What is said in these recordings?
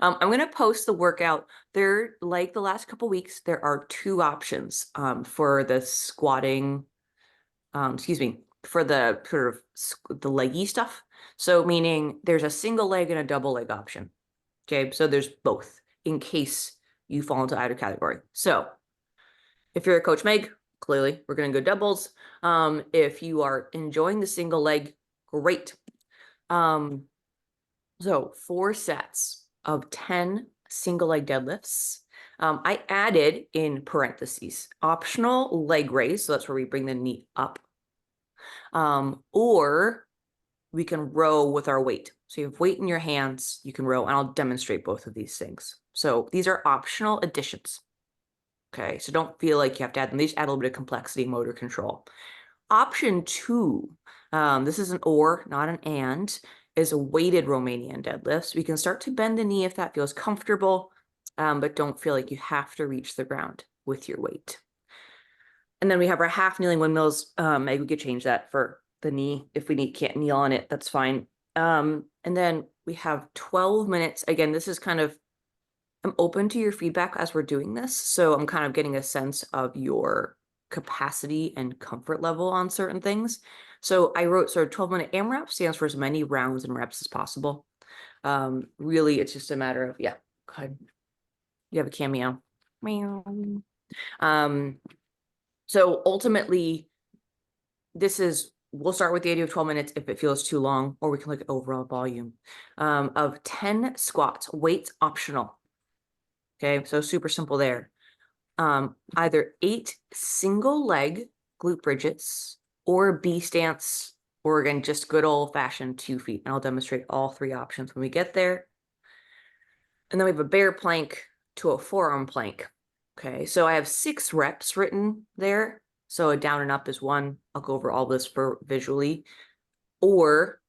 I'm going to post the workout. There, like the last couple weeks, there are 2 options for the squatting, for the sort of the leggy stuff. So meaning there's a single leg and a double leg option. Okay, so there's both in case you fall into either category. So if you're a Coach Meg, clearly we're going to go doubles. If you are enjoying the single leg, great. So 4 sets of 10 single leg deadlifts. I added in parentheses, optional leg raise. So that's where we bring the knee up. Or we can row with our weight. So you have weight in your hands, you can row, and I'll demonstrate both of these things. So these are optional additions. Okay, so don't feel like you have to add them. They just add a little bit of complexity, motor control. Option 2, this is an or, not an and, is a weighted Romanian deadlift. So we can start to bend the knee if that feels comfortable, but don't feel like you have to reach the ground with your weight. And then we have our half kneeling windmills. Maybe we could change that for the knee. If we can't kneel on it, that's fine. And then we have 12 minutes. Again, this is kind of, I'm open to your feedback as we're doing this. So I'm kind of getting a sense of your capacity and comfort level on certain things. So I wrote sort of 12-minute AMRAP stands for as many rounds and reps as possible. Really, it's just a matter of, yeah, go ahead. You have a cameo. Meow. So ultimately, we'll start with the idea of 12 minutes if it feels too long, or we can look at overall volume of 10 squats, weights optional. Okay, so super simple there. Either 8 single leg glute bridges or B stance, or again, just good old fashioned 2 feet. And I'll demonstrate all 3 options when we get there. And then we have a bear plank to a forearm plank. Okay, so I have 6 reps written there. So a down and up is 1. I'll go over all this for visually. Or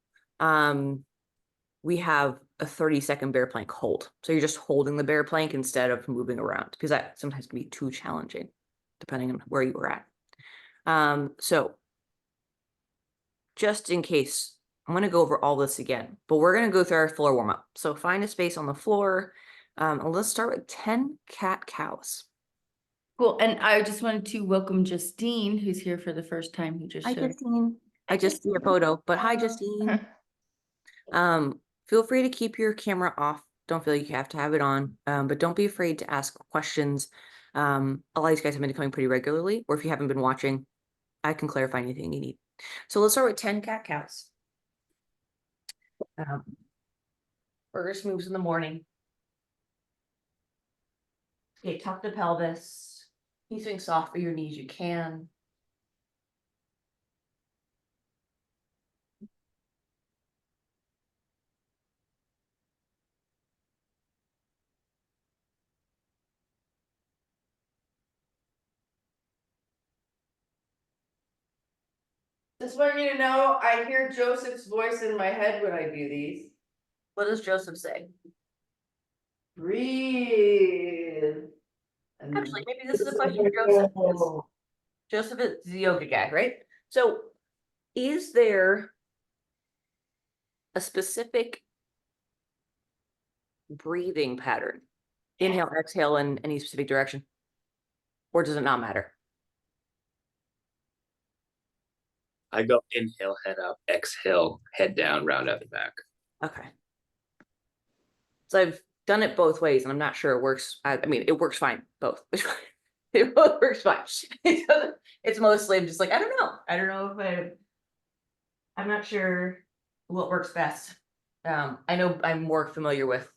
we have a 30-second bear plank hold. So you're just holding the bear plank instead of moving around, because that sometimes can be too challenging depending on where you were at. So just in case, I'm going to go over all this again, but we're going to go through our floor warm up. So find a space on the floor. And let's start with 10 cat-cows. Cool. And I just wanted to welcome Justine, who's here for the first time. Who just Hi, Justine. I just see a photo, but hi, Justine. Feel free to keep your camera off. Don't feel like you have to have it on, but don't be afraid to ask questions. A lot of these guys have been coming pretty regularly, or if you haven't been watching, I can clarify anything you need. So let's start with 10 cat-cows. First moves in the morning. Okay, tuck the pelvis. Keep swing soft for your knees, you can. Just want you to know, I hear Joseph's voice in my head when I do these. What does Joseph say? Breathe. Actually, maybe this is a question for Joseph. Joseph is the yoga guy, right? So is there a specific breathing pattern? Inhale, exhale in any specific direction? Or does it not matter? I go inhale, head up, exhale, head down, round out the back. Okay. So I've done it both ways, and I'm not sure it works. I mean, it works fine, both. It both works fine. It's mostly, I'm just like, I don't know. I don't know if I'm not sure what works best. I know I'm more familiar with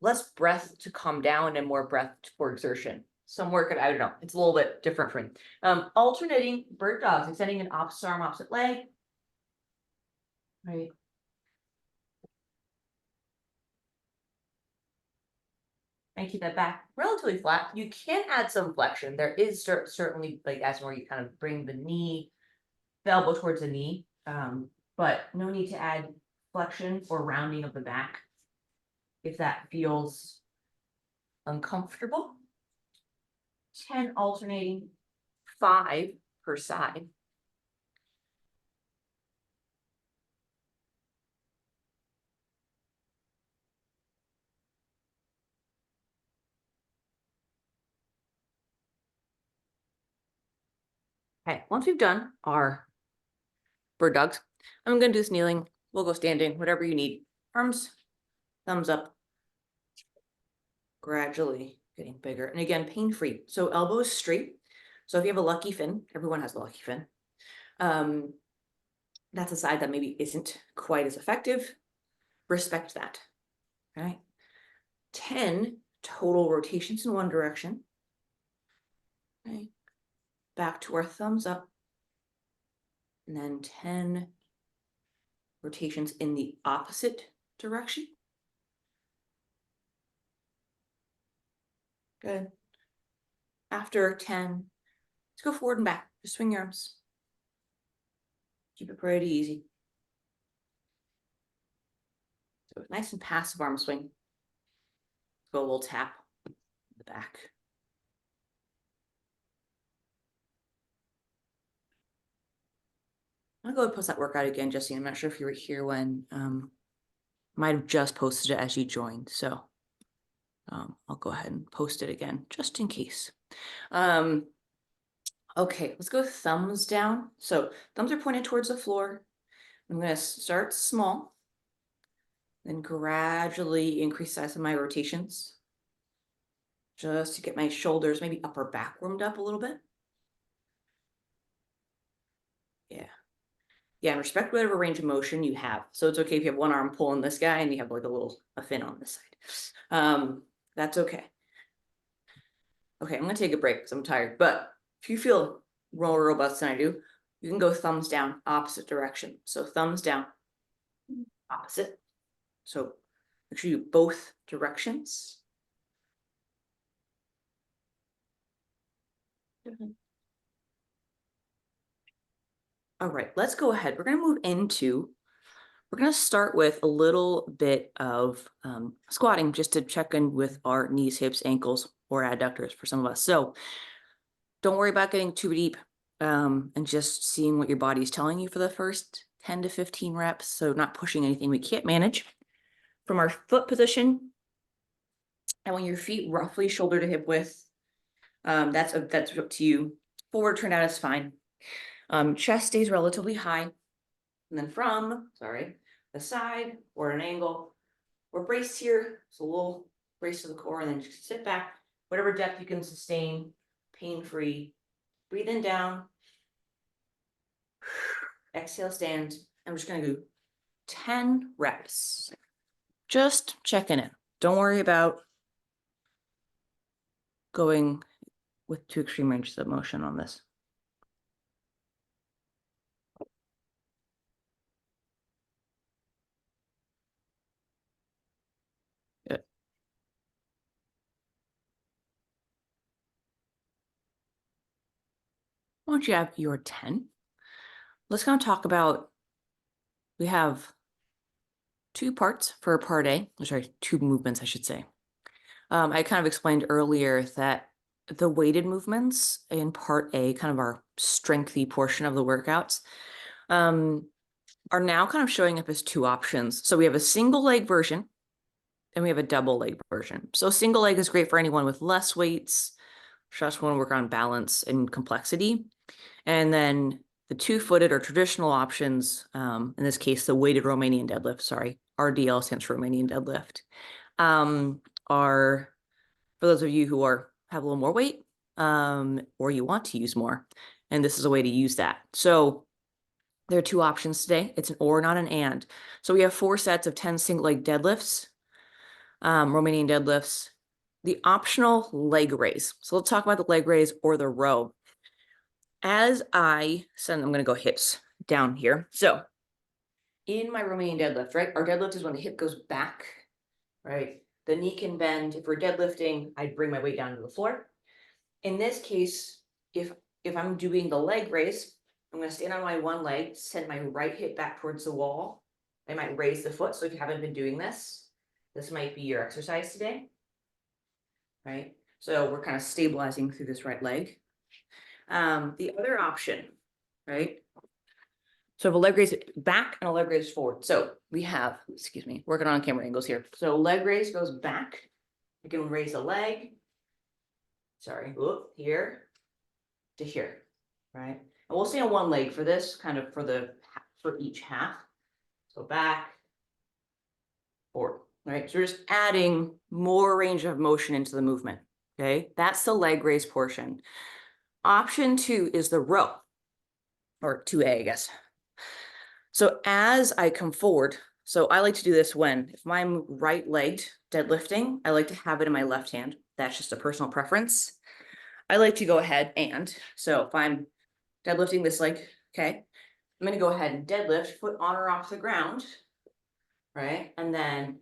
less breath to calm down and more breath for exertion. Some work, I don't know. It's a little bit different for me. Alternating bird dogs, extending an opposite arm, opposite leg. Right. And keep that back relatively flat. You can add some flexion. There is certainly, like, as where you kind of bring the knee, the elbow towards the knee, but no need to add flexion or rounding of the back if that feels uncomfortable. 10 alternating, 5 per side. Okay, once we've done our bird dogs, I'm gonna do this kneeling. We'll go standing, whatever you need. Arms, thumbs up. Gradually getting bigger. And again, pain-free. So elbows straight. So if you have a lucky fin, everyone has a lucky fin. That's a side that maybe isn't quite as effective. Respect that. Okay. 10 total rotations in one direction. Okay. Back to our thumbs up. And then 10 rotations in the opposite direction. Good. After 10, let's go forward and back. Just swing your arms. Keep it pretty easy. So nice and passive arm swing. Go a little tap in the back. I'm gonna go ahead and post that workout again, Jesse. I'm not sure if you were here when might have just posted it as you joined. So I'll go ahead and post it again just in case. Okay, let's go thumbs down. So thumbs are pointed towards the floor. I'm gonna start small, then gradually increase the size of my rotations. Just to get my shoulders, maybe upper back warmed up a little bit. Yeah. Yeah, and respect whatever range of motion you have. So it's okay if you have one arm pulling this guy and you have like a fin on this side. That's okay. Okay, I'm gonna take a break because I'm tired. But if you feel more robust than I do, you can go thumbs down, opposite direction. So thumbs down, opposite. So make sure you do both directions. All right, let's go ahead. We're going to start with a little bit of squatting just to check in with our knees, hips, ankles, or adductors for some of us. So don't worry about getting too deep and just seeing what your body is telling you for the first 10 to 15 reps. So not pushing anything we can't manage. From our foot position, I want your feet roughly shoulder to hip width. That's up to you. Forward turned out is fine. Chest stays relatively high. And then from, the side or an angle, we're braced here. So a little brace to the core and then just sit back, whatever depth you can sustain, pain-free. Breathe in down. Exhale, stand. I'm just going to do 10 reps. Just checking in. Don't worry about going with too extreme ranges of motion on this. Good. Once you have your 10, let's kind of talk about, we have two parts for part A, sorry, two movements, I should say. I kind of explained earlier that the weighted movements in part A, kind of our strengthy portion of the workouts, are now kind of showing up as two options. So we have a single leg version and we have a double leg version. So single leg is great for anyone with less weights, just want to work on balance and complexity. And then the two-footed or traditional options, in this case, the weighted Romanian deadlift, sorry, RDL stands for Romanian deadlift, are for those of you who have a little more weight, or you want to use more. And this is a way to use that. So there are two options today. It's an or, not an and. So we have 4 sets of 10 single leg deadlifts, Romanian deadlifts, the optional leg raise. So let's talk about the leg raise or the row. As I said, I'm going to go hips down here. So in my Romanian deadlift, right? Our deadlift is when the hip goes back, right? The knee can bend. If we're deadlifting, I'd bring my weight down to the floor. In this case, if I'm doing the leg raise, I'm going to stand on my one leg, send my right hip back towards the wall. I might raise the foot. So if you haven't been doing this, this might be your exercise today, right? So we're kind of stabilizing through this right leg. The other option, right? So if a leg raise back and a leg raise forward. So we have, excuse me, working on camera angles here. So leg raise goes back. You can raise a leg. Sorry, here to here, right? And we'll stay on one leg for this, kind of for each half. So back, forward, right? So we're just adding more range of motion into the movement, okay? That's the leg raise portion. Option 2 is the row, or 2A, I guess. So as I come forward, so I like to do this if I'm right-legged deadlifting, I like to have it in my left hand. That's just a personal preference. I like to go ahead so if I'm deadlifting this leg, okay, I'm gonna go ahead and deadlift, foot on or off the ground, right? And then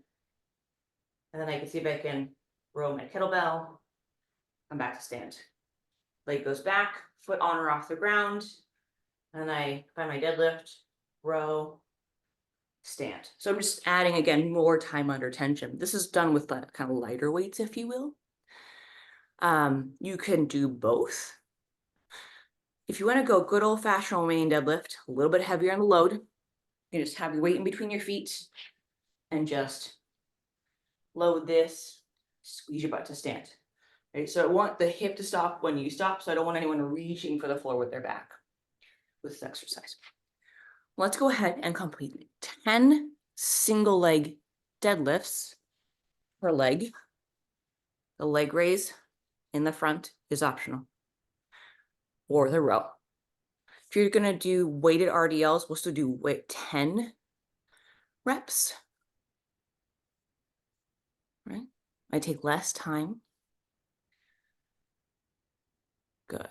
I can see if I can row my kettlebell, come back to stand. Leg goes back, foot on or off the ground, and then I find my deadlift, row, stand. So I'm just adding, again, more time under tension. This is done with kind of lighter weights, if you will. You can do both. If you want to go good old-fashioned Romanian deadlift, a little bit heavier on the load, you just have your weight in between your feet and just load this, squeeze your butt to stand. Right? So I want the hip to stop when you stop, so I don't want anyone reaching for the floor with their back with this exercise. Let's go ahead and complete 10 single leg deadlifts per leg. The leg raise in the front is optional, or the row. If you're going to do weighted RDLs, we'll still do 10 reps. Right? I take less time. Good.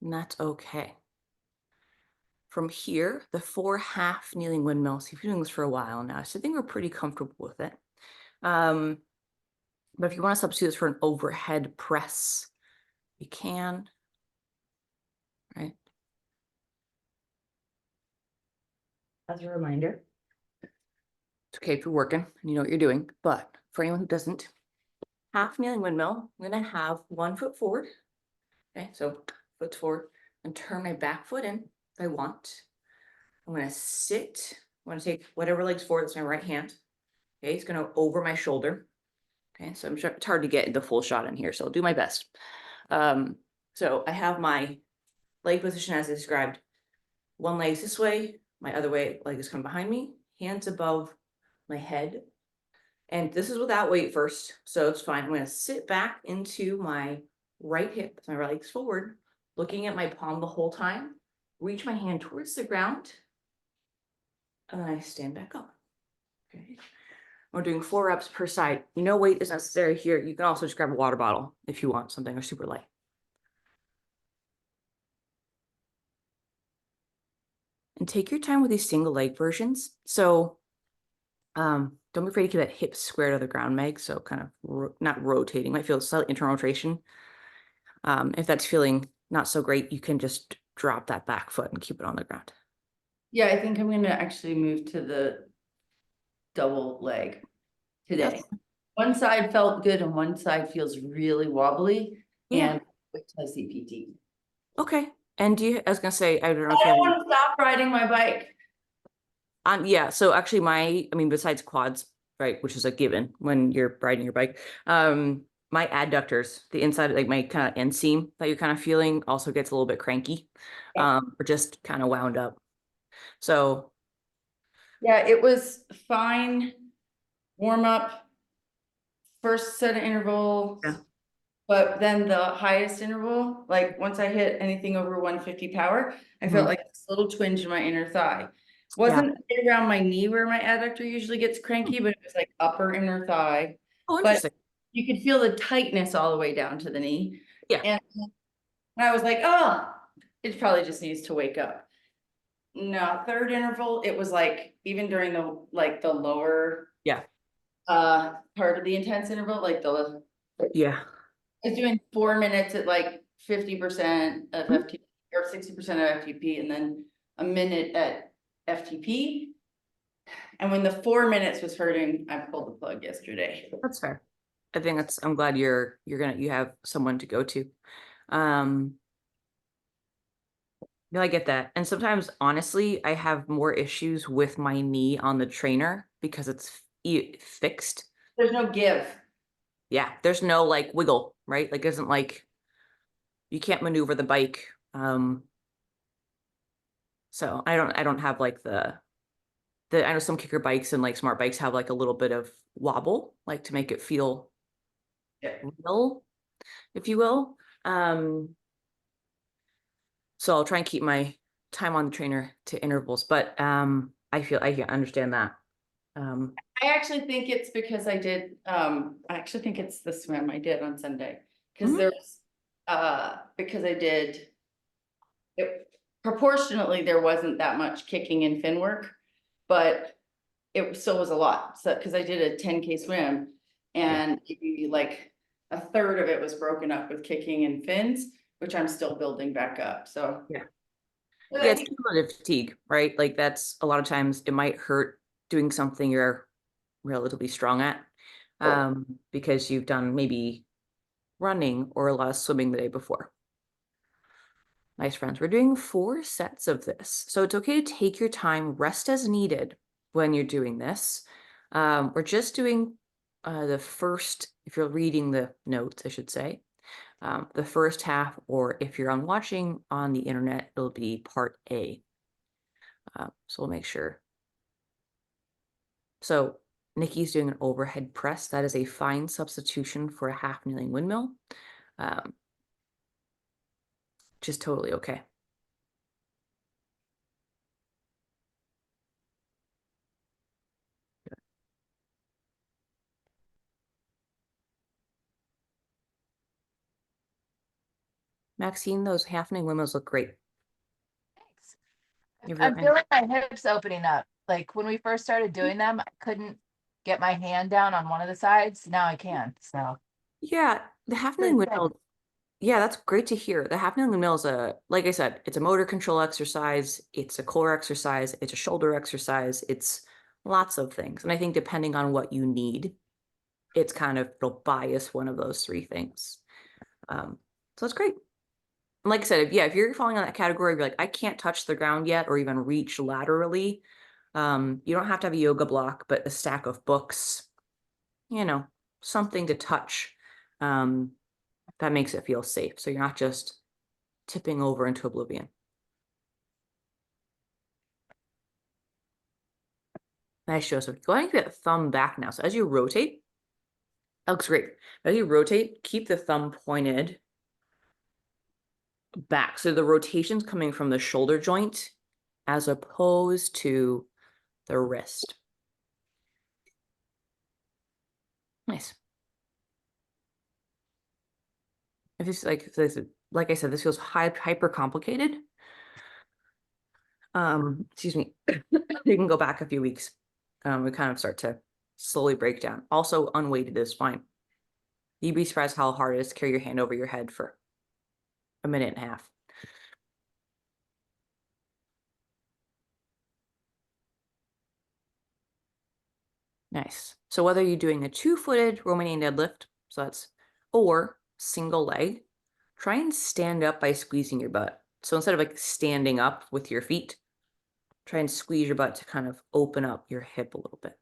And that's okay. From here, the 4 half kneeling windmills. You've been doing this for a while now, so I think we're pretty comfortable with it. But if you want to substitute this for an overhead press, you can. Right? As a reminder, it's okay if you're working and you know what you're doing, but for anyone who doesn't, half kneeling windmill, I'm going to have 1 foot forward. Okay, so foot forward and turn my back foot in if I want. I'm going to sit. I'm going to take whatever leg's forward, that's my right hand. Okay, it's going to over my shoulder. Okay, so I'm sure it's hard to get the full shot in here, so I'll do my best. So I have my leg position as I described. One leg's this way, my other leg is coming behind me, hands above my head. And this is without weight first, so it's fine. I'm going to sit back into my right hip, my right leg's forward, looking at my palm the whole time, reach my hand towards the ground, and then I stand back up. Okay. We're doing 4 reps per side. No weight is necessary here. You can also just grab a water bottle if you want something or super light. And take your time with these single leg versions. So don't be afraid to keep that hip square to the ground, Meg. So kind of not rotating, might feel slight internal rotation. If that's feeling not so great, you can just drop that back foot and keep it on the ground. Yeah, I think I'm gonna actually move to the double leg today. Yes. One side felt good and one side feels really wobbly. Yeah. And wait till I see PT. Okay. And I was gonna say, I don't know I if you don't have want to stop riding my bike. yeah, so actually besides quads, right, which is a given when you're riding your bike, my adductors, the inside, like my kind of inseam that you're kind of feeling also gets a little bit cranky, or just kind of wound up. So Yeah, it was fine. Warm up. First set of intervals. Yeah. But then the highest interval, like once I hit anything over 150 power, I felt like this little twinge in my inner thigh. Wasn't right around my knee where my adductor usually gets cranky, but it was like upper inner thigh. Oh, But interesting. you could feel the tightness all the way down to the knee. Yeah. And I was like, oh, it probably just needs to wake up. No, third interval, it was like, even during the lower part of the intense interval, like Yeah. I was doing 4 minutes at like 50% of FTP or 60% of FTP, and then a minute at FTP. And when the 4 minutes was hurting, I pulled the plug yesterday. That's fair. I think I'm glad you have someone to go to. No, I get that. And sometimes, honestly, I have more issues with my knee on the trainer because it's fixed. There's no give. Yeah, there's no like wiggle. right? Like, isn't like you can't maneuver the bike. So I don't have like I know some kicker bikes and like smart bikes have like a little bit of wobble, like to make it feel Yeah. real, if you will. So I'll try and keep my time on the trainer to intervals, but I understand that. I actually think it's because I actually think it's the swim I did on Sunday. Cause Mhm. there's, because I did. Proportionately, there wasn't that much kicking and fin work, but it still was a lot. So, cause I did a 10K swim and maybe like a third of it was broken up with kicking and fins, which I'm still building back up, so. Yeah. But Yeah, I it's think- cumulative fatigue, right? Like that's a lot of times it might hurt doing something you're relatively strong at, because you've done maybe running or a lot of swimming the day before. Nice, friends. We're doing 4 sets of this. So it's okay to take your time, rest as needed when you're doing this. We're just doing the first, if you're reading the notes, I should say, the first half, or if you're watching on the internet, it'll be part A. So we'll make sure. So Nikki's doing an overhead press. That is a fine substitution for a half kneeling windmill. Just totally okay. Maxine, those half kneeling windmills look great. Thanks. If I'm you're- feeling my hips opening up. Like when we first started doing them, I couldn't get my hand down on one of the sides. Now I can. So Yeah, the half kneeling Good, windmill. Yeah, that's great to hear. The half kneeling windmill is like I said, it's a motor control exercise. It's a core exercise. It's a shoulder exercise. It's lots of things. And I think depending on what you need, it's kind of, it'll bias one of those 3 things. So that's great. And like I said, if you're falling on that category, you're like, I can't touch the ground yet or even reach laterally. You don't have to have a yoga block, but a stack of books, something to touch. That makes it feel safe. So you're not just tipping over into oblivion. Nice, Joseph. Go ahead and get that thumb back now. So as you rotate, that looks great. As you rotate, keep the thumb pointed back. So the rotation's coming from the shoulder joint as opposed to the wrist. Nice. If this like I said, this feels hyper complicated. Excuse me. You can go back a few weeks. We kind of start to slowly break down. Also, unweighted is fine. You'd be surprised how hard it is to carry your hand over your head for a minute and a half. Nice. So whether you're doing a 2-footed Romanian deadlift, so that's, or single leg, try and stand up by squeezing your butt. So instead of like standing up with your feet, try and squeeze your butt to kind of open up your hip a little bit.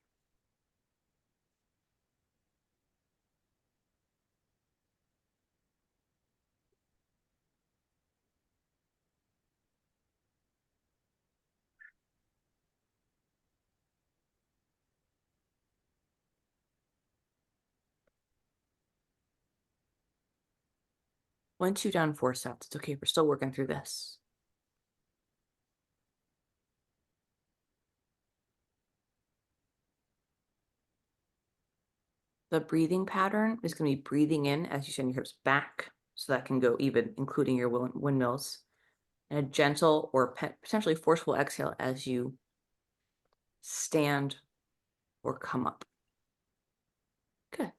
Once you've done 4 sets, it's okay. We're still working through this. The breathing pattern is going to be breathing in as you send your hips back. So that can go even, including your windmills. And a gentle or potentially forceful exhale as you stand or come up. Good.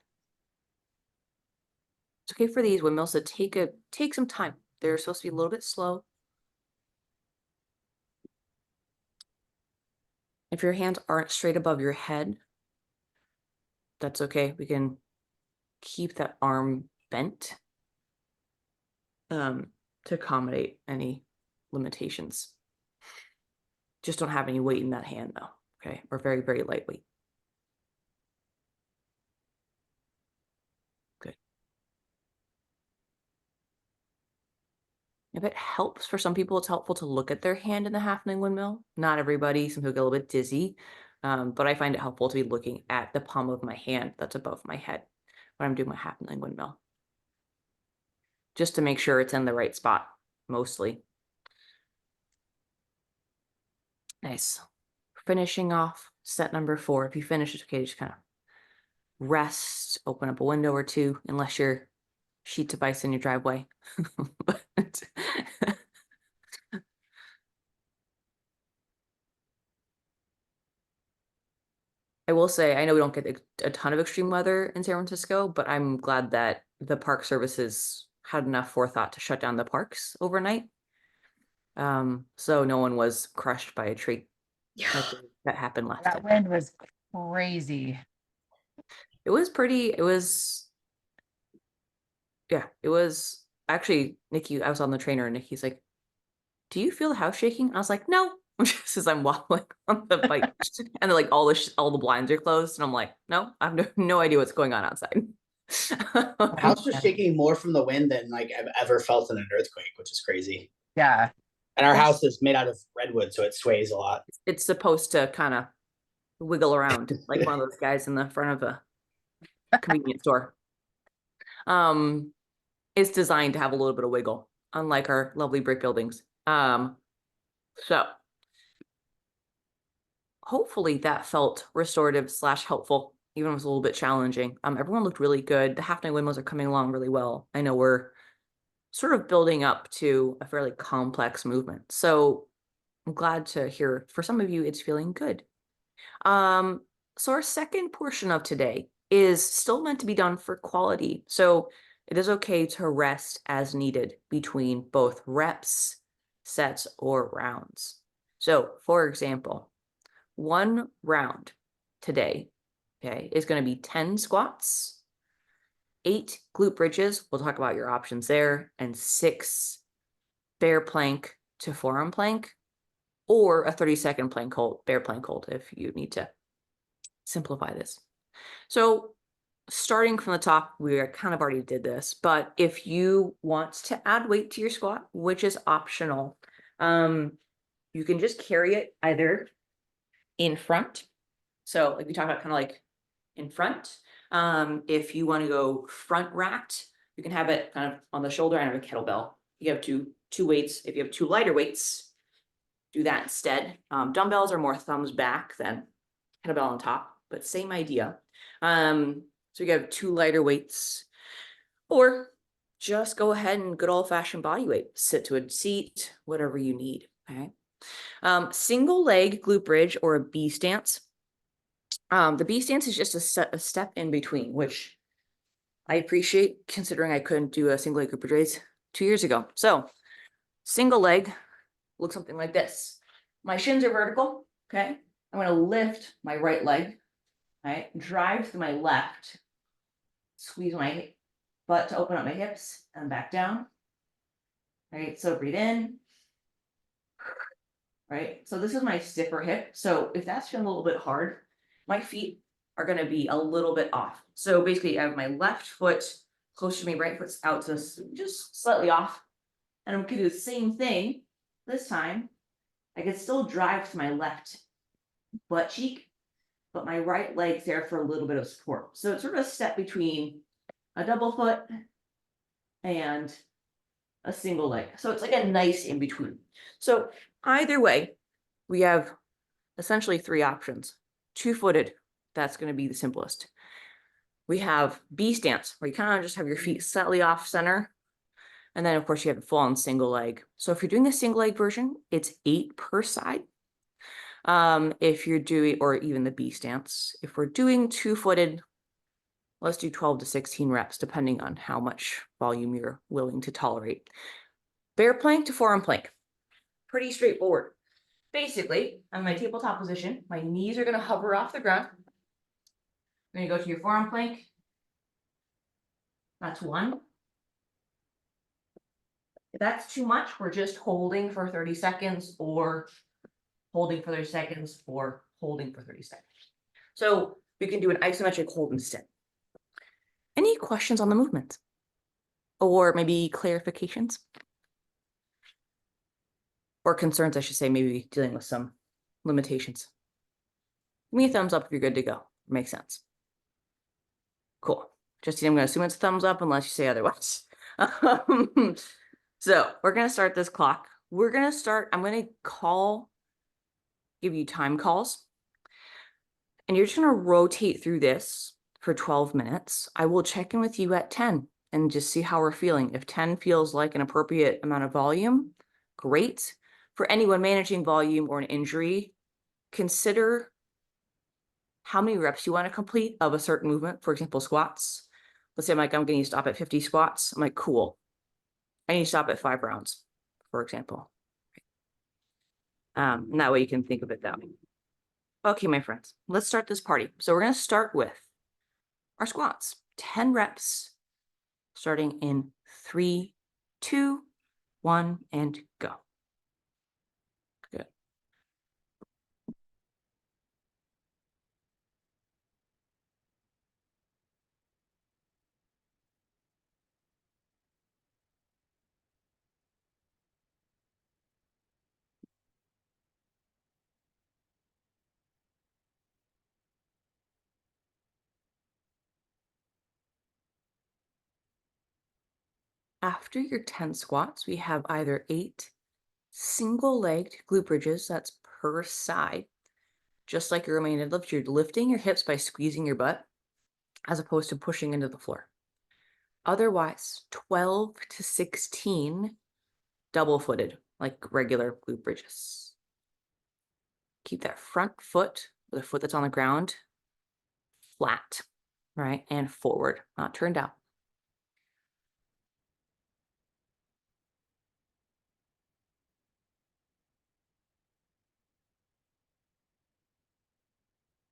It's okay for these windmills to take some time. They're supposed to be a little bit slow. If your hands aren't straight above your head, that's okay. We can keep that arm bent to accommodate any limitations. Just don't have any weight in that hand though, okay? Or very, very lightweight. Good. If it helps for some people, it's helpful to look at their hand in the half-kneeling windmill. Not everybody, some people get a little bit dizzy, but I find it helpful to be looking at the palm of my hand that's above my head when I'm doing my half-kneeling windmill, just to make sure it's in the right spot, mostly. Nice. Finishing off set number 4. If you finish, it's okay, just kind of rest, open up a window or two, unless you're sheets of ice in your driveway. But I will say, I know we don't get a ton of extreme weather in San Francisco, but I'm glad that the park services had enough forethought to shut down the parks overnight. So no one was crushed by a tree. Yeah. That happened last That time. wind was crazy. It was actually, Nikki, I was on the trainer and Nikki's like, do you feel the house shaking? I was like, no, just as I'm wobbling on the bike. And like all the blinds are closed. And I'm like, no, I have no idea what's going on outside. The house was shaking more from the wind than like I've ever felt in an earthquake, which is crazy. Yeah. And our house is made out of redwood, so it sways a lot. It's supposed to kind of wiggle around like one of those guys in the front of a convenience store. It's designed to have a little bit of wiggle, unlike our lovely brick buildings. So hopefully that felt restorative / helpful, even if it was a little bit challenging. Everyone looked really good. The half-knight windmills are coming along really well. I know we're sort of building up to a fairly complex movement. So I'm glad to hear for some of you, it's feeling good. So our second portion of today is still meant to be done for quality. So it is okay to rest as needed between both reps, sets, or rounds. So for example, 1 round today, okay, is going to be 10 squats, 8 glute bridges. We'll talk about your options there, and 6 bear plank to forearm plank, or a 30-second plank hold, bear plank hold, if you need to simplify this. So starting from the top, we kind of already did this, but if you want to add weight to your squat, which is optional, you can just carry it either in front. So like we talked about, kind of like in front. If you want to go front racked, you can have it kind of on the shoulder end of a kettlebell. You have two weights. If you have 2 lighter weights, do that instead. Dumbbells are more thumbs back than kettlebell on top, but same idea. So you have 2 lighter weights, or just go ahead and good old fashioned body weight, sit to a seat, whatever you need. Okay. Single leg glute bridge or a B stance. The B stance is just a step in between, which I appreciate considering I couldn't do a single leg glute bridge raise 2 years ago. So single leg looks something like this. My shins are vertical. Okay. I'm going to lift my right leg, right? Drive through my left, squeeze my butt to open up my hips and back down. Right. So breathe in. Right. So this is my stiffer hip. So if that's feeling a little bit hard, my feet are going to be a little bit off. So basically I have my left foot close to me, right foot's out to just slightly off. And I'm going to do the same thing this time. I can still drive to my left butt cheek, but my right leg's there for a little bit of support. So it's sort of a step between a double foot and a single leg. So it's like a nice in between. So either way, we have essentially 3 options. 2-footed, that's going to be the simplest. We have B stance, where you kind of just have your feet slightly off center. And then of course you have the full on single leg. So if you're doing the single leg version, it's 8 per side. If you're doing, or even the B stance, if we're doing 2-footed, let's do 12 to 16 reps, depending on how much volume you're willing to tolerate. Bear plank to forearm plank. Pretty straightforward. Basically, I'm in my tabletop position. My knees are going to hover off the ground. I'm going to go to your forearm plank. That's 1. If that's too much, we're just holding for 30 seconds or holding for 30 seconds or holding for 30 seconds. So we can do an isometric hold instead. Any questions on the movement? Or maybe clarifications? or concerns, I should say, maybe dealing with some limitations. Give me a thumbs up if you're good to go. Makes sense. Cool. Justine, I'm going to assume it's a thumbs up unless you say otherwise. So we're going to start this clock. We're going to start, I'm going to give you time calls. And you're just going to rotate through this for 12 minutes. I will check in with you at 10 and just see how we're feeling. If 10 feels like an appropriate amount of volume, great. For anyone managing volume or an injury, consider how many reps you want to complete of a certain movement. For example, squats. Let's say I'm going to stop at 50 squats. I'm like, cool. I need to stop at 5 rounds, for example. And that way you can think of it that way. Okay, my friends, let's start this party. So we're going to start with our squats. 10 reps, starting in 3, 2, 1, and go. Good. After your 10 squats, we have either 8 single-legged glute bridges, that's per side. Just like your Romanian deadlift, you're lifting your hips by squeezing your butt as opposed to pushing into the floor. Otherwise, 12 to 16 double-footed, like regular glute bridges. Keep that front foot, the foot that's on the ground, flat, right? And forward, not turned out.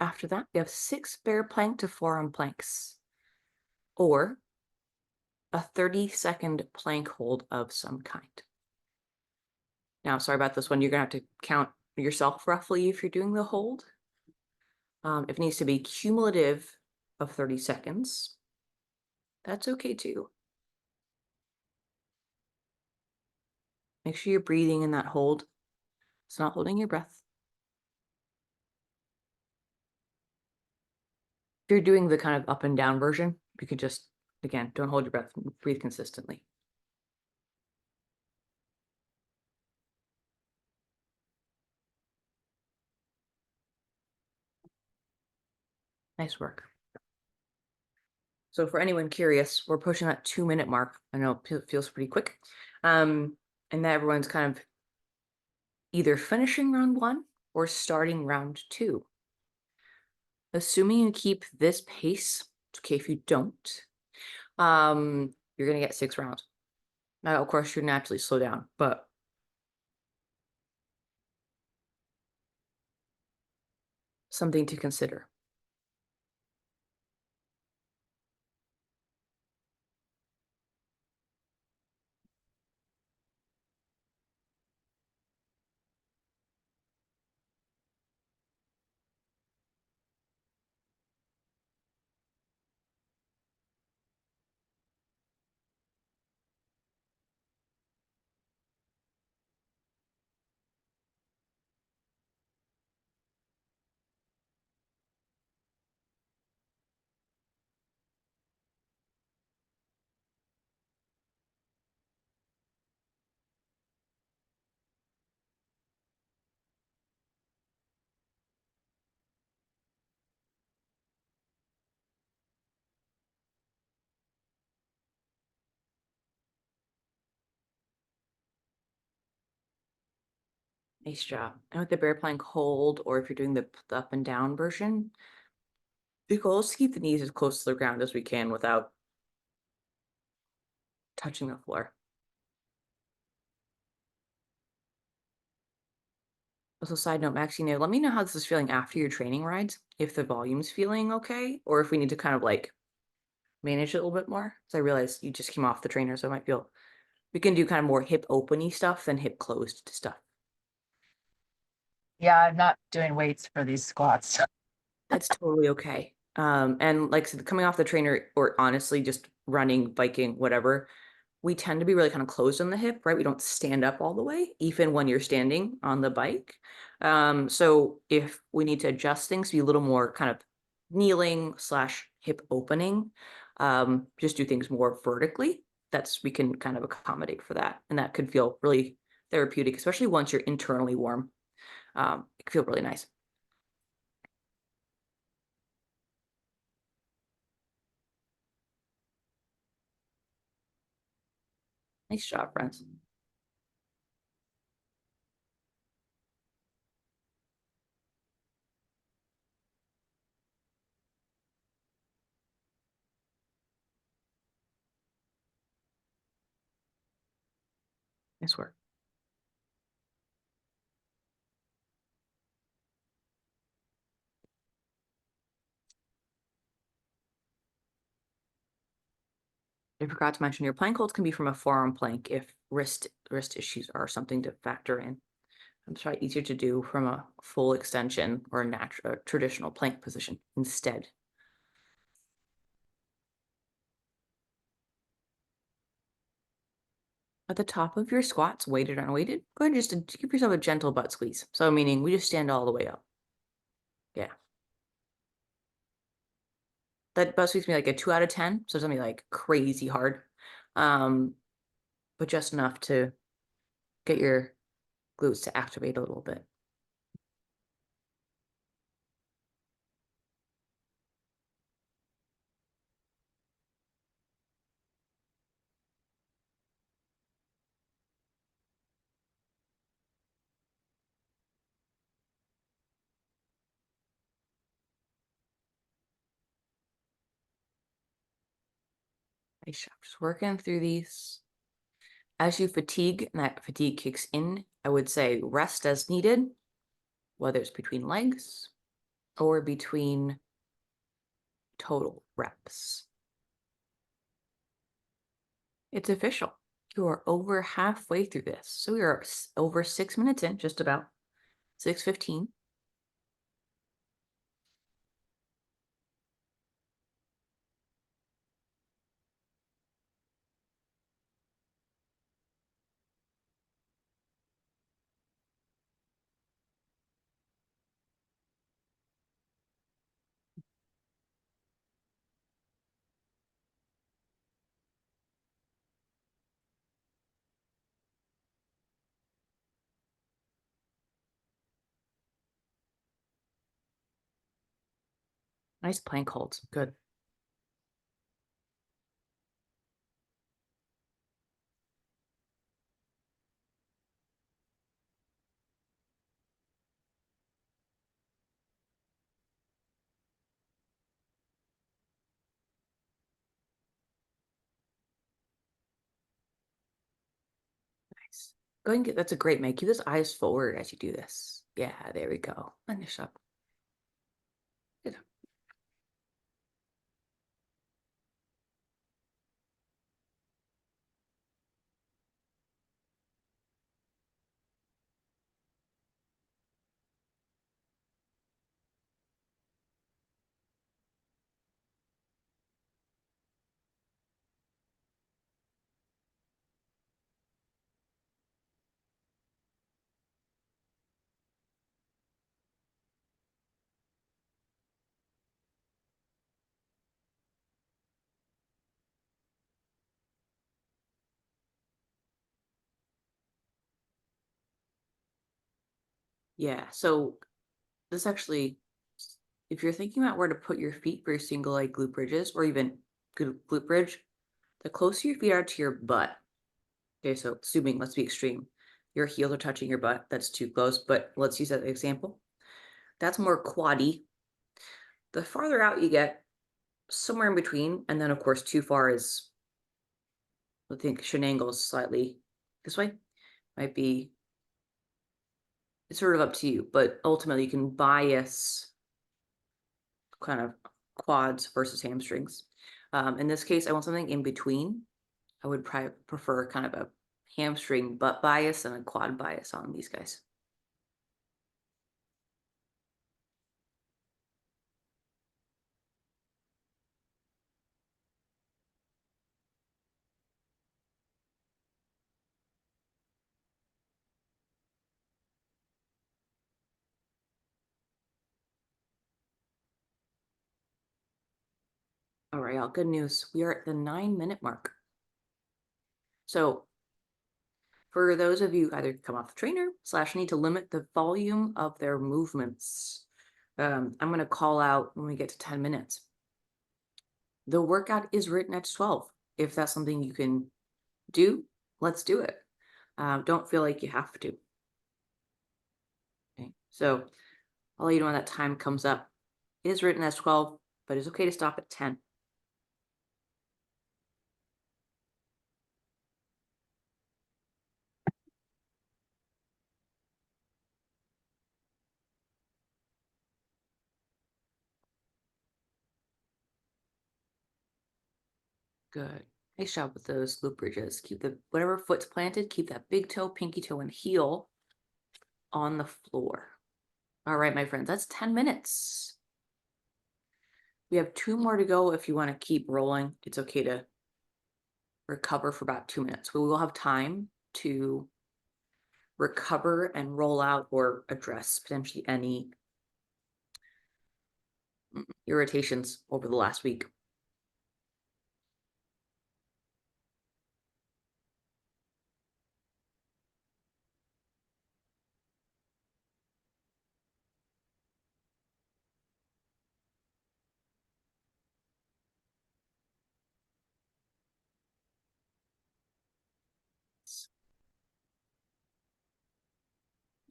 After that, we have 6 bear plank to forearm planks, or a 30-second plank hold of some kind. Now, sorry about this one. You're going to have to count yourself roughly if you're doing the hold. If it needs to be cumulative of 30 seconds, that's okay too. Make sure you're breathing in that hold. It's not holding your breath. If you're doing the kind of up and down version, you can just, again, don't hold your breath, breathe consistently. Nice work. So for anyone curious, we're pushing that 2-minute mark. I know it feels pretty quick. And that everyone's kind of either finishing round 1 or starting round 2. Assuming you keep this pace, it's okay if you don't, you're going to get 6 rounds. Now, of course, you're naturally slow down, but something to consider. Nice job. And with the bear plank hold, or if you're doing the up and down version, the goal is to keep the knees as close to the ground as we can without touching the floor. Also, side note, Maxine, let me know how this is feeling after your training rides, if the volume's feeling okay, or if we need to kind of like manage it a little bit more. So I realize you just came off the trainer, so I might feel we can do kind of more hip openy stuff than hip closed stuff. Yeah, I'm not doing weights for these squats. That's totally okay. And like I said, coming off the trainer, or honestly just running, biking, whatever, we tend to be really kind of closed on the hip, right? We don't stand up all the way, even when you're standing on the bike. So if we need to adjust things, be a little more kind of kneeling / hip opening, just do things more vertically. We can kind of accommodate for that. And that could feel really therapeutic, especially once you're internally warm. It can feel really nice. Nice job, friends. Nice work. I forgot to mention your plank holds can be from a forearm plank if wrist issues are something to factor in. It's probably easier to do from a full extension or a natural traditional plank position instead. At the top of your squats, weighted or unweighted, go ahead and just give yourself a gentle butt squeeze. So meaning we just stand all the way up. Yeah. That butt squeeze me like a 2 out of 10. So it's gonna be like crazy hard. But just enough to get your glutes to activate a little bit. Nice job. Just working through these. As you fatigue and that fatigue kicks in, I would say rest as needed, whether it's between legs or between total reps. It's official. You are over halfway through this. So we are over 6 minutes in, just about 6:15. Nice plank holds. Good. Nice. Go ahead and that's a great make. Keep those eyes forward as you do this. Yeah, there we go. Finish up. Good. Yeah, so this actually, if you're thinking about where to put your feet for your single leg glute bridges or even glute bridge, the closer your feet are to your butt. Okay, so assuming, let's be extreme, your heels are touching your butt, that's too close, but let's use that example. That's more quaddy. The farther out you get, somewhere in between, and then of course too far is, I think, shenanigans slightly this way, might be, it's sort of up to you, but ultimately you can bias kind of quads versus hamstrings. In this case, I want something in between. I would probably prefer kind of a hamstring butt bias and a quad bias on these guys. All right, y'all, good news. We are at the 9-minute mark. So for those of you either come off the trainer / need to limit the volume of their movements, I'm going to call out when we get to 10 minutes. The workout is written at 12. If that's something you can do, let's do it. Don't feel like you have to. Okay, so I'll let you know when that time comes up. It is written as 12, but it's okay to stop at 10. Good. Nice job with those glute bridges. Keep the whatever foot's planted, keep that big toe, pinky toe, and heel on the floor. All right, my friends, that's 10 minutes. We have 2 more to go. If you want to keep rolling, it's okay to recover for about 2 minutes. We will have time to recover and roll out or address potentially any irritations over the last week.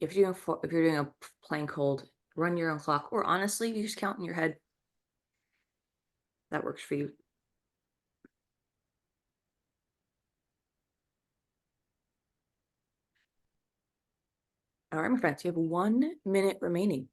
If you're doing a plank hold, run your own clock, or honestly, you just count in your head. That works for you. All right, my friends, you have 1 minute remaining.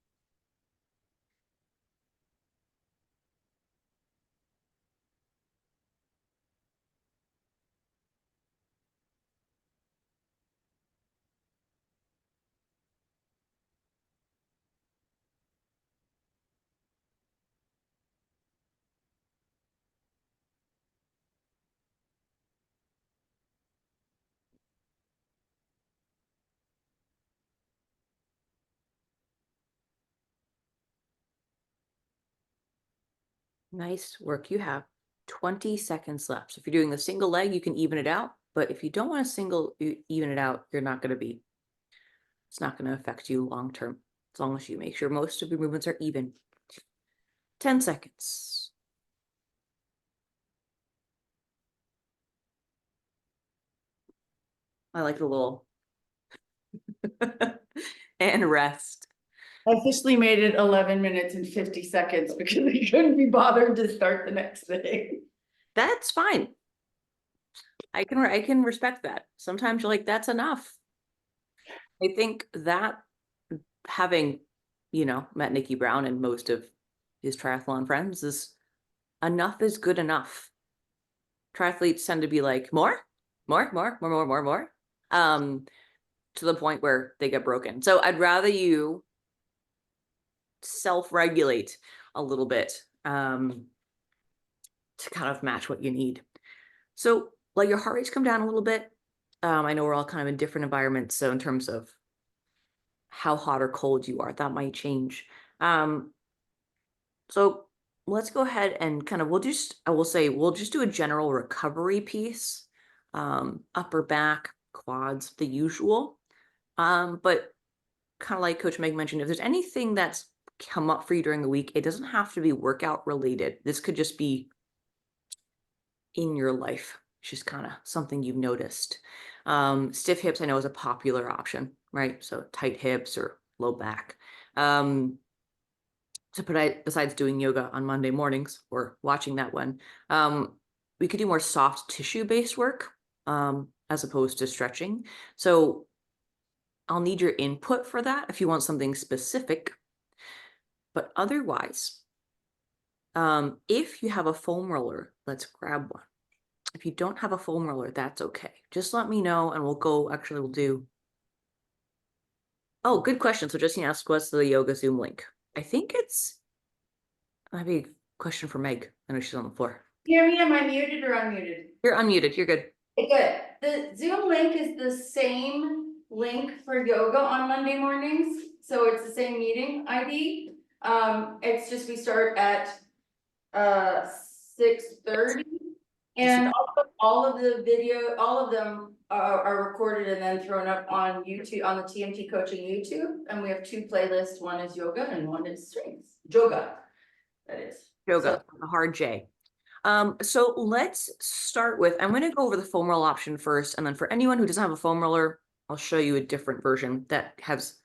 Nice work. You have 20 seconds left. So if you're doing the single leg, you can even it out. But if you don't want to even it out, it's not going to affect you long term. As long as you make sure most of your movements are even. 10 seconds. I like the little and rest. I officially made it 11 minutes and 50 seconds because I couldn't be bothered to start the next thing. That's fine. I can respect that. Sometimes you're like, that's enough. I think that having, met Nikki Brown and most of his triathlon friends is enough is good enough. Triathletes tend to be like, more, to the point where they get broken. So I'd rather you self-regulate a little bit to kind of match what you need. So let your heart rates come down a little bit. I know we're all kind of in different environments, so in terms of how hot or cold you are, that might change. So let's go ahead and kind of, we'll just do a general recovery piece, upper back, quads, the usual. But kind of like Coach Meg mentioned, if there's anything that's come up for you during the week, it doesn't have to be workout related. This could just be in your life. It's just kind of something you've noticed. Stiff hips, I know, is a popular option, right? So tight hips or low back. Besides doing yoga on Monday mornings or watching that one, we could do more soft tissue based work as opposed to stretching. So I'll need your input for that if you want something specific. But otherwise, if you have a foam roller, let's grab one. If you don't have a foam roller, that's okay. Just let me know and we'll do. Oh, good question. So Justine asked, what's the yoga Zoom link? I think might be a question for Meg. I know she's on the floor. Hear me? Am I muted or unmuted? You're unmuted. You're good. Okay, good. The Zoom link is the same link for yoga on Monday mornings. So it's the same meeting ID. It's just we start at 6:30. And all of the video, all of them are recorded and then thrown up on YouTube, on the TMT coaching YouTube. And we have 2 playlists. One is yoga and one is strength. Yoga, that is. Yoga, a hard J. So let's start with, I'm going to go over the foam roll option first. And then for anyone who doesn't have a foam roller, I'll show you a different version that has,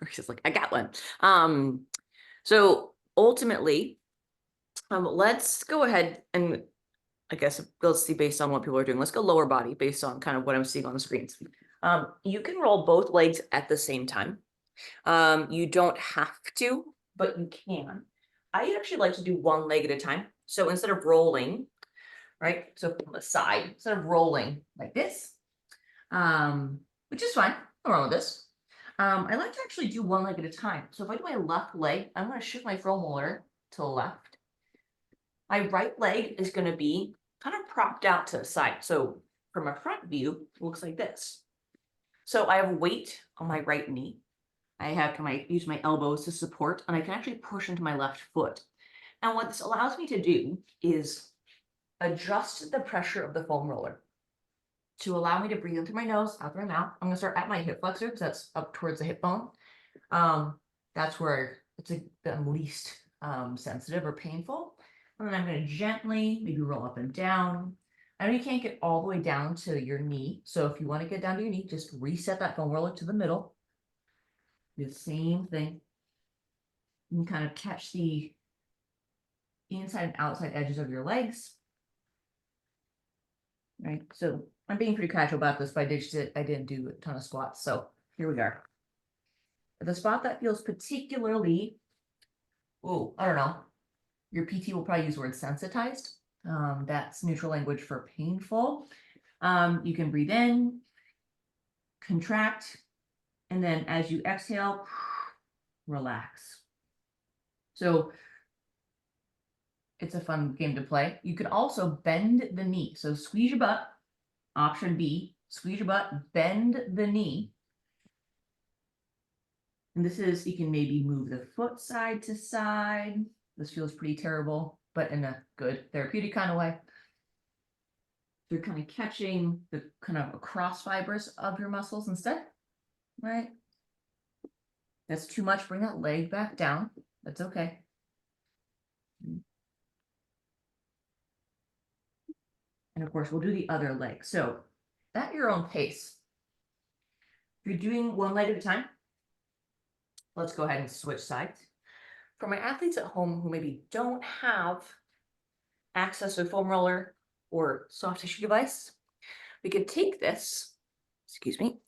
she's like, I got one. So ultimately, let's go ahead and I guess let's see based on what people are doing. Let's go lower body based on kind of what I'm seeing on the screens. You can roll both legs at the same time. You don't have to, but you can. I actually like to do one leg at a time. So instead of rolling, right? So from the side, instead of rolling like this, which is fine. Nothing wrong with this. I like to actually do one leg at a time. So if I do my left leg, I'm going to shift my foam roller to the left. My right leg is going to be kind of propped out to the side. So from a front view, it looks like this. So I have weight on my right knee. I use my elbows to support, and I can actually push into my left foot. And what this allows me to do is adjust the pressure of the foam roller to allow me to breathe in through my nose, out through my mouth. I'm going to start at my hip flexor because that's up towards the hip bone. That's where it's the least sensitive or painful. And then I'm going to gently maybe roll up and down. I know you can't get all the way down to your knee. So if you want to get down to your knee, just reset that foam roller to the middle. Do the same thing. You can kind of catch the inside and outside edges of your legs. Right. So I'm being pretty casual about this, but I didn't do a ton of squats. So here we are. The spot that feels particularly, oh, I don't know. Your PT will probably use the word sensitized. That's neutral language for painful. You can breathe in, contract, and then as you exhale, relax. So it's a fun game to play. You could also bend the knee. So squeeze your butt, option B, squeeze your butt, bend the knee. And this is, you can maybe move the foot side to side. This feels pretty terrible, but in a good therapeutic kind of way. You're kind of catching the kind of cross fibers of your muscles instead, right? That's too much. Bring that leg back down. That's okay. And of course, we'll do the other leg. So at your own pace. If you're doing one leg at a time, let's go ahead and switch sides. For my athletes at home who maybe don't have access to a foam roller or soft tissue device, we could take this, excuse me,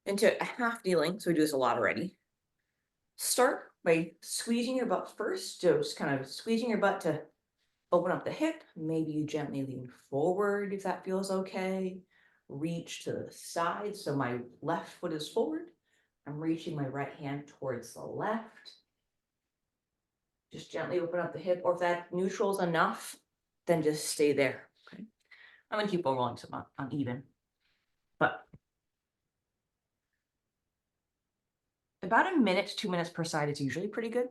into a half kneeling. So we do this a lot already. Start by squeezing your butt first. So just kind of squeezing your butt to open up the hip. Maybe you gently lean forward if that feels okay. Reach to the side. So my left foot is forward. I'm reaching my right hand towards the left. Just gently open up the hip, or if that neutral is enough, then just stay there. Okay. I'm gonna keep on rolling some uneven, but about 1 minute to 2 minutes per side is usually pretty good.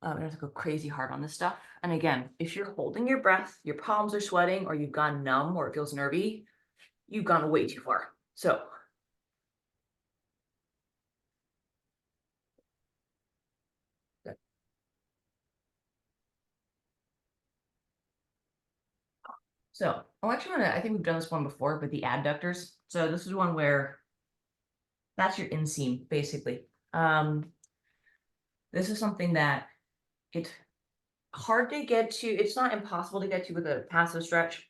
I don't have to go crazy hard on this stuff. And again, if you're holding your breath, your palms are sweating, or you've gone numb, or it feels nervy, you've gone way too far. So good. So I think we've done this one before, but the adductors. So this is one where that's your inseam, basically. This is something that it's hard to get to. It's not impossible to get to with a passive stretch,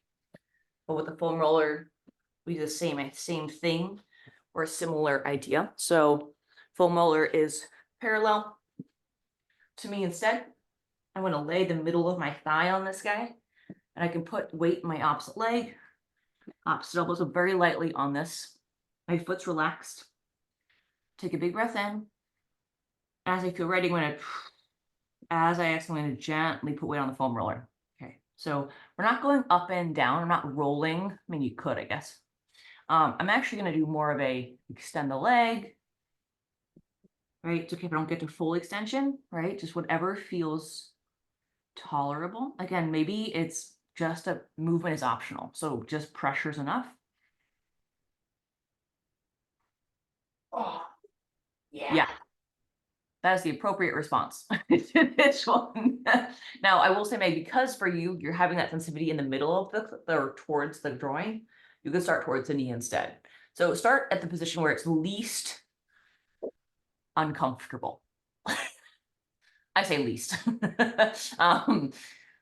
but with the foam roller, we do the same thing or a similar idea. So foam roller is parallel to me instead. I'm going to lay the middle of my thigh on this guy, and I can put weight in my opposite leg, opposite elbow, so very lightly on this. My foot's relaxed. Take a big breath in. As I feel ready, as I exhale, I'm going to gently put weight on the foam roller. Okay, so we're not going up and down. I'm not rolling. I mean, you could, I guess. I'm actually going to do more of a extend the leg. Right, it's okay if I don't get to full extension, right? Just whatever feels tolerable. Again, maybe it's just a movement is optional. So just pressure's enough. Oh, Yeah. That is the appropriate response to this one. Now, I will say, Meg, because for you, you're having that sensitivity in the middle of the or towards the drawing, you can start towards the knee instead. So start at the position where it's least uncomfortable. I say least.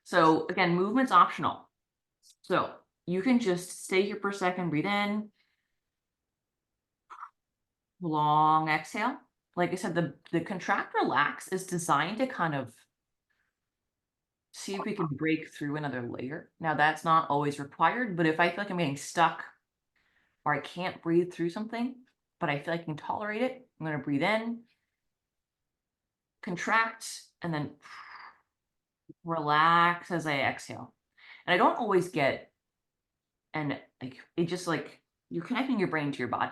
So again, movement's optional. So you can just stay here for a second, breathe in. Long exhale. Like I said, the contract relax is designed to kind of see if we can break through another layer. Now that's not always required, but if I feel like I'm getting stuck or I can't breathe through something, but I feel like I can tolerate it, I'm going to breathe in, contract, and then relax as I exhale. And I don't always get, and like it just like you're connecting your brain to your body,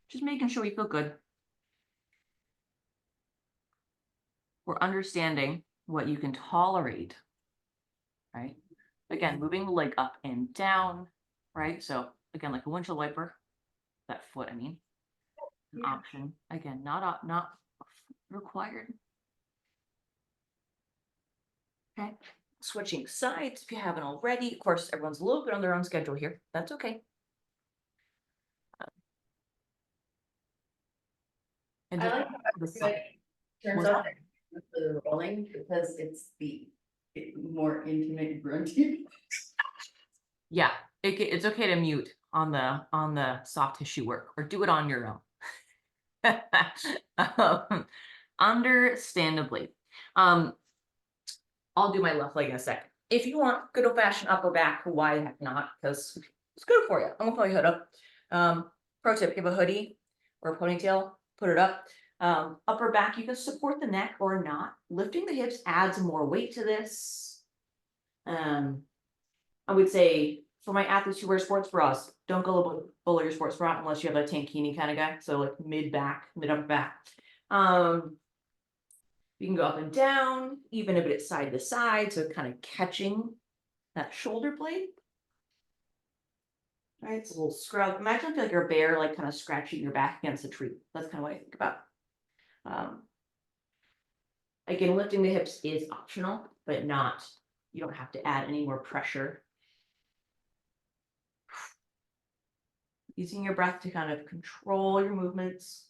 just making sure you feel good. We're understanding what you can tolerate, right? Again, moving the leg up and down, right? So again, like a windshield wiper, that foot, I mean, an option. Again, not required. Okay, switching sides if you haven't already. Of course, everyone's a little bit on their own schedule here. That's okay. And I just like how the it side. turns What's out that? for the rolling because it's the more intimate grunty. Yeah, it's okay to mute on the soft tissue work or do it on your own. Understandably. I'll do my left leg in a second. If you want good old fashioned upper back, why the heck not? Because it's good for you. I'm gonna pull your hood up. Pro tip, you have a hoodie or a ponytail, put it up. Upper back, you can support the neck or not. Lifting the hips adds more weight to this. I would say for my athletes who wear sports bras, don't go below your sports bra unless you have a tankini kind of guy. So like mid upper back. You can go up and down, even if it's side to side, so kind of catching that shoulder blade. Right, it's a little scrub. Imagine if like you're a bear, like kind of scratching your back against a tree. That's kind of what I think about. Again, lifting the hips is optional, but not, you don't have to add any more pressure. Using your breath to kind of control your movements.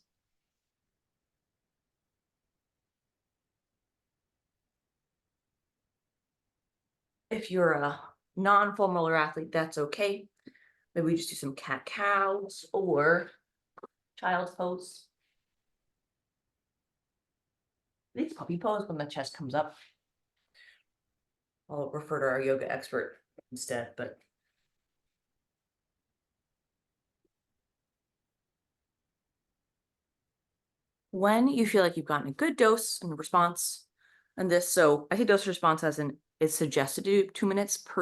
If you're a non-foam roller athlete, that's okay. Maybe we just do some cat-cows or child's pose. It's puppy pose when the chest comes up. I'll refer to our yoga expert instead, but. When you feel like you've gotten a good dose and response on this, so I think dose response as in it's suggested to do 2 minutes per